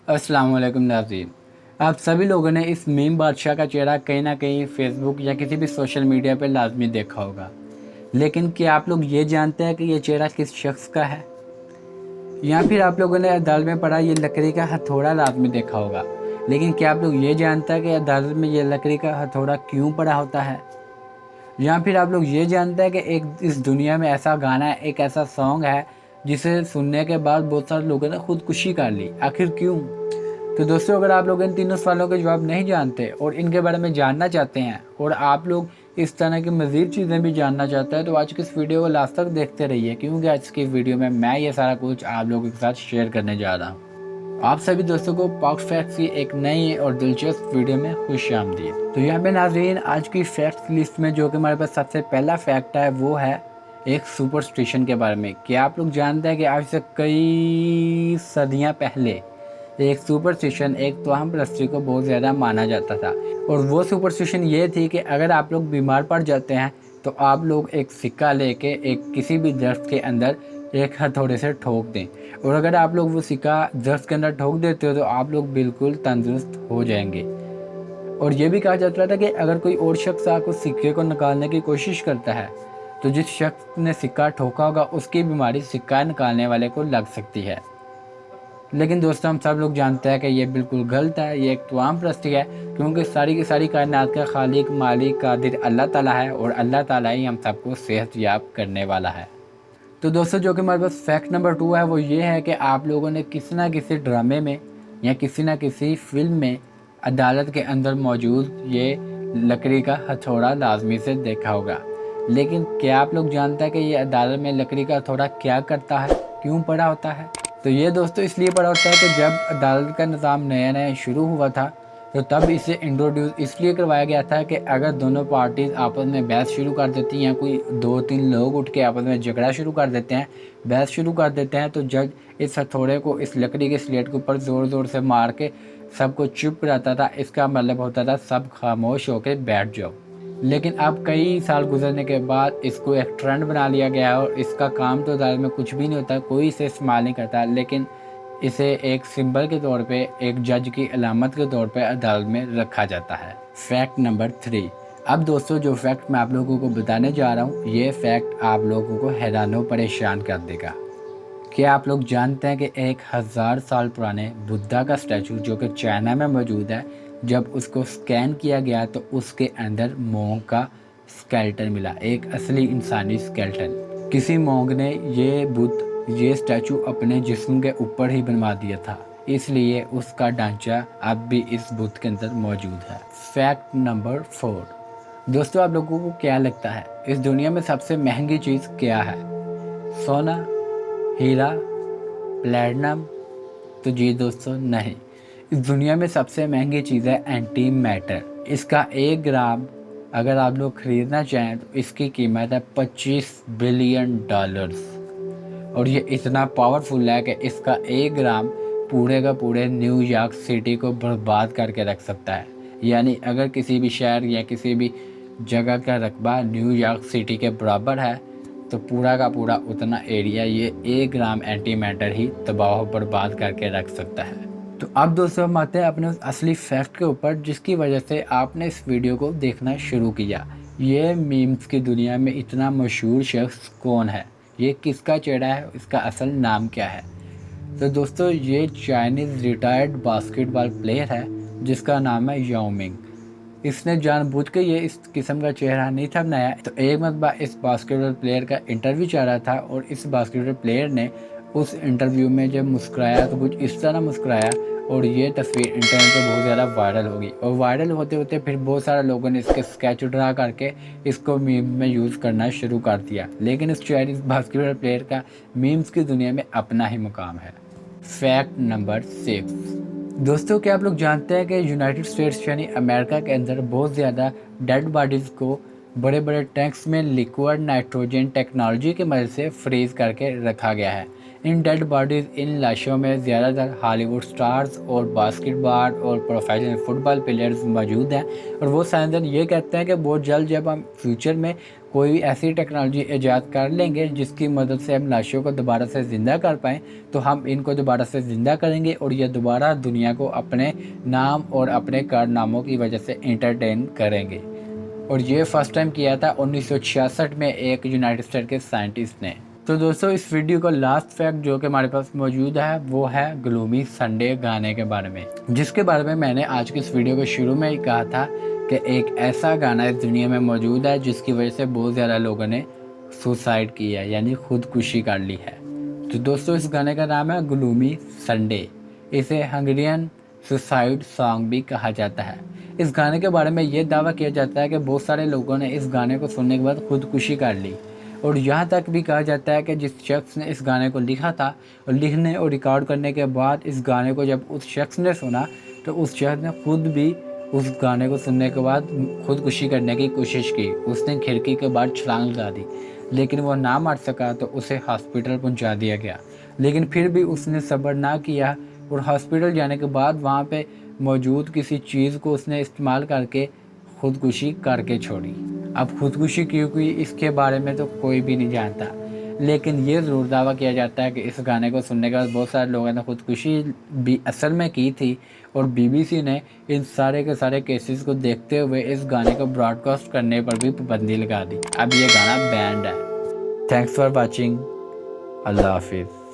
अस्सलाम वालेकुम नाज़रीन। आप सभी लोगों ने इस मीम बादशाह का चेहरा कहीं ना कहीं फेसबुक या किसी भी सोशल मीडिया पर लाजमी देखा होगा। लेकिन क्या आप लोग ये जानते हैं कि ये चेहरा किस शख्स का है? या फिर आप लोगों ने अदालत में पढ़ा ये लकड़ी का हथौड़ा लाजमी देखा होगा। लेकिन क्या आप लोग ये जानते हैं कि अदालत में ये लकड़ी का हथौड़ा क्यों पड़ा होता है? या फिर आप लोग ये जानते हैं कि एक इस दुनिया में ऐसा गाना है, एक ऐसा सॉन्ग है जिसे सुनने के बाद बहुत सारे लोगों ने खुदकुशी कर ली। आखिर क्यों? तो दोस्तों, अगर आप लोग इन तीनों सवालों के जवाब नहीं जानते और इनके बारे में जानना चाहते हैं और आप लोग इस तरह की मज़ीद चीज़ें भी जानना चाहते हैं तो आज की इस वीडियो को लास्ट तक देखते रहिए, क्योंकि आज की वीडियो में मैं ये सारा कुछ आप लोगों के साथ शेयर करने जा रहा हूँ। आप सभी दोस्तों को पॉक्स फैक्ट्स की एक नई और दिलचस्प वीडियो में खुश आमदीद। तो यहाँ पे नाज़रीन, आज की फैक्ट्स लिस्ट में जो कि हमारे पास सबसे पहला फैक्ट है वो है एक सुपरस्टिशन के बारे में। क्या आप लोग जानते हैं कि आज से कई सदियाँ पहले एक सुपरस्टिशन, एक तोहम परस्ती को बहुत ज़्यादा माना जाता था। और वो सुपरस्टिशन ये थी कि अगर आप लोग बीमार पड़ जाते हैं तो आप लोग एक सिक्का लेके एक किसी भी दर्द के अंदर एक हथौड़े से ठोक दें, और अगर आप लोग वो सिक्का दर्द के अंदर ठोक देते हो तो आप लोग बिल्कुल तंदुरुस्त हो जाएंगे। और ये भी कहा जाता था कि अगर कोई और शख्स आपको सिक्के को निकालने की कोशिश करता है तो जिस शख्स ने सिक्का ठोका होगा उसकी बीमारी सिक्का निकालने वाले को लग सकती है। लेकिन दोस्तों, हम सब लोग जानते हैं कि ये बिल्कुल गलत है, ये एक तवाम परस्ती है, क्योंकि सारी की सारी कायनात का खालिक, मालिक, कादिर अल्लाह ताला है और अल्लाह ताला ही हम सबको सेहत याब करने वाला है। तो दोस्तों, जो कि हमारे पास फैक्ट नंबर 2 है वो ये है कि आप लोगों ने किसी ना किसी ड्रामे में या किसी ना किसी फिल्म में अदालत के अंदर मौजूद ये लकड़ी का हथौड़ा लाजमी से देखा होगा। लेकिन क्या आप लोग जानते हैं कि ये अदालत में लकड़ी का हथौड़ा क्या करता है, क्यों पड़ा होता है? तो ये दोस्तों इसलिए पड़ा होता है कि जब अदालत का निज़ाम नया नया शुरू हुआ था तो तब इसे इंट्रोड्यूस इसलिए करवाया गया था कि अगर दोनों पार्टीज आपस में बहस शुरू कर देती हैं, कोई 2-3 लोग उठ के आपस में झगड़ा शुरू कर देते हैं, बहस शुरू कर देते हैं, तो जज इस हथौड़े को इस लकड़ी के स्लेट के ऊपर ज़ोर ज़ोर से मार के सबको चुप कराता था। इसका मतलब होता था सब खामोश होकर बैठ जाओ। लेकिन अब कई साल गुजरने के बाद इसको एक ट्रेंड बना लिया गया है और इसका काम तो अदालत में कुछ भी नहीं होता, कोई इसे इस्तेमाल नहीं करता, लेकिन इसे एक सिंबल के तौर पे, एक जज की अलामत के तौर पे अदालत में रखा जाता है। Fact number 3। अब दोस्तों, जो फैक्ट मैं आप लोगों को बताने जा रहा हूँ ये फैक्ट आप लोगों को हैरान परेशान कर देगा। क्या आप लोग जानते हैं कि 1000 साल पुराने बुद्धा का स्टैचू जो कि चाइना में मौजूद है, जब उसको स्कैन किया गया तो उसके अंदर मोंग का स्केलेटन मिला, एक असली इंसानी स्केलेटन। किसी मोंग ने ये स्टैचू अपने जिस्म के ऊपर ही बनवा दिया था, इसलिए उसका ढांचा अब भी इस बुत के अंदर मौजूद है। Fact number 4। दोस्तों, आप लोगों को क्या लगता है इस दुनिया में सबसे महंगी चीज़ क्या है? सोना, हीरा, प्लैटिनम? तो जी दोस्तों, नहीं। इस दुनिया में सबसे महंगी चीज़ है एंटी मैटर। इसका 1 ग्राम अगर आप लोग ख़रीदना चाहें तो इसकी कीमत है $25 बिलियन। और ये इतना पावरफुल है कि इसका 1 ग्राम पूरे का पूरे न्यूयॉर्क सिटी को बर्बाद करके रख सकता है। यानी अगर किसी भी शहर या किसी भी जगह का रकबा न्यूयॉर्क सिटी के बराबर है तो पूरा का पूरा उतना एरिया ये 1 ग्राम एंटी मैटर ही तबाह बर्बाद करके रख सकता है। तो अब दोस्तों, हम आते हैं अपने उस असली फैक्ट के ऊपर जिसकी वजह से आपने इस वीडियो को देखना शुरू किया। ये मीम्स की दुनिया में इतना मशहूर शख्स कौन है, ये किसका चेहरा है, इसका असल नाम क्या है? तो दोस्तों, ये चाइनीज़ रिटायर्ड बास्केटबॉल प्लेयर है जिसका नाम है याओ मिंग। इसने जानबूझ के ये इस किस्म का चेहरा नहीं था बनाया। तो एक मरतबा इस बास्केटबॉल प्लेयर का इंटरव्यू चल रहा था और इस बास्केटबॉल प्लेयर ने उस इंटरव्यू में जब मुस्कुराया तो कुछ इस तरह मुस्कुराया और ये तस्वीर इंटरनेट पर बहुत ज़्यादा वायरल होगी। और वायरल होते होते फिर बहुत सारे लोगों ने इसके स्केच ड्रा करके इसको मीम में यूज़ करना शुरू कर दिया। लेकिन इस चाइनीज़ बास्केटबॉल प्लेयर का मीम्स की दुनिया में अपना ही मुकाम है। Fact number 6। दोस्तों, क्या आप लोग जानते हैं कि यूनाइटेड स्टेट्स यानी अमेरिका के अंदर बहुत ज़्यादा डेड बॉडीज़ को बड़े बड़े टैंक्स में लिक्विड नाइट्रोजन टेक्नोलॉजी की मदद से फ्रीज़ करके रखा गया है। इन डेड बॉडीज़, इन लाशों में ज़्यादातर हॉलीवुड स्टार्स और बास्केटबॉल और प्रोफेशनल फुटबॉल प्लेयर्स मौजूद हैं। और वो साइंसदान ये कहते हैं कि बहुत जल्द जब हम फ्यूचर में कोई ऐसी टेक्नोलॉजी ईजाद कर लेंगे जिसकी मदद से हम लाशों को दोबारा से ज़िंदा कर पाएँ, तो हम इनको दोबारा से ज़िंदा करेंगे और ये दोबारा दुनिया को अपने नाम और अपने कारनामों की वजह से एंटरटेन करेंगे। और ये फर्स्ट टाइम किया था 1966 में एक यूनाइटेड स्टेट के साइंटिस्ट ने। तो दोस्तों, इस वीडियो का लास्ट फैक्ट जो कि हमारे पास मौजूद है वो है ग्लूमी संडे गाने के बारे में, जिसके बारे में मैंने आज की इस वीडियो के शुरू में ही कहा था कि एक ऐसा गाना इस दुनिया में मौजूद है जिसकी वजह से बहुत ज़्यादा लोगों ने सुसाइड की है, यानी खुदकुशी कर ली है। तो दोस्तों, इस गाने का नाम है ग्लूमी संडे। इसे हंगेरियन सुसाइड सॉन्ग भी कहा जाता है। इस गाने के बारे में ये दावा किया जाता है कि बहुत सारे लोगों ने इस गाने को सुनने के बाद खुदकुशी कर ली। और यहाँ तक भी कहा जाता है कि जिस शख्स ने इस गाने को लिखा था और लिखने और रिकॉर्ड करने के बाद इस गाने को जब उस शख्स ने सुना तो उस शख्स ने खुद भी उस गाने को सुनने के बाद खुदकुशी करने की कोशिश की। उसने खिड़की के बाहर छलांग लगा दी, लेकिन वो ना मर सका तो उसे हॉस्पिटल पहुंचा दिया गया। लेकिन फिर भी उसने सब्र ना किया और हॉस्पिटल जाने के बाद वहाँ पे मौजूद किसी चीज़ को उसने इस्तेमाल करके खुदकुशी करके छोड़ी। अब खुदकुशी क्यों की इसके बारे में तो कोई भी नहीं जानता, लेकिन ये ज़रूर दावा किया जाता है कि इस गाने को सुनने के बाद बहुत सारे लोगों ने खुदकुशी भी असल में की थी। और बीबीसी ने इन सारे के सारे केसेस को देखते हुए इस गाने को ब्रॉडकास्ट करने पर भी पाबंदी लगा दी। अब ये गाना बैंड है। Thanks for watching. अल्लाह हाफिज़।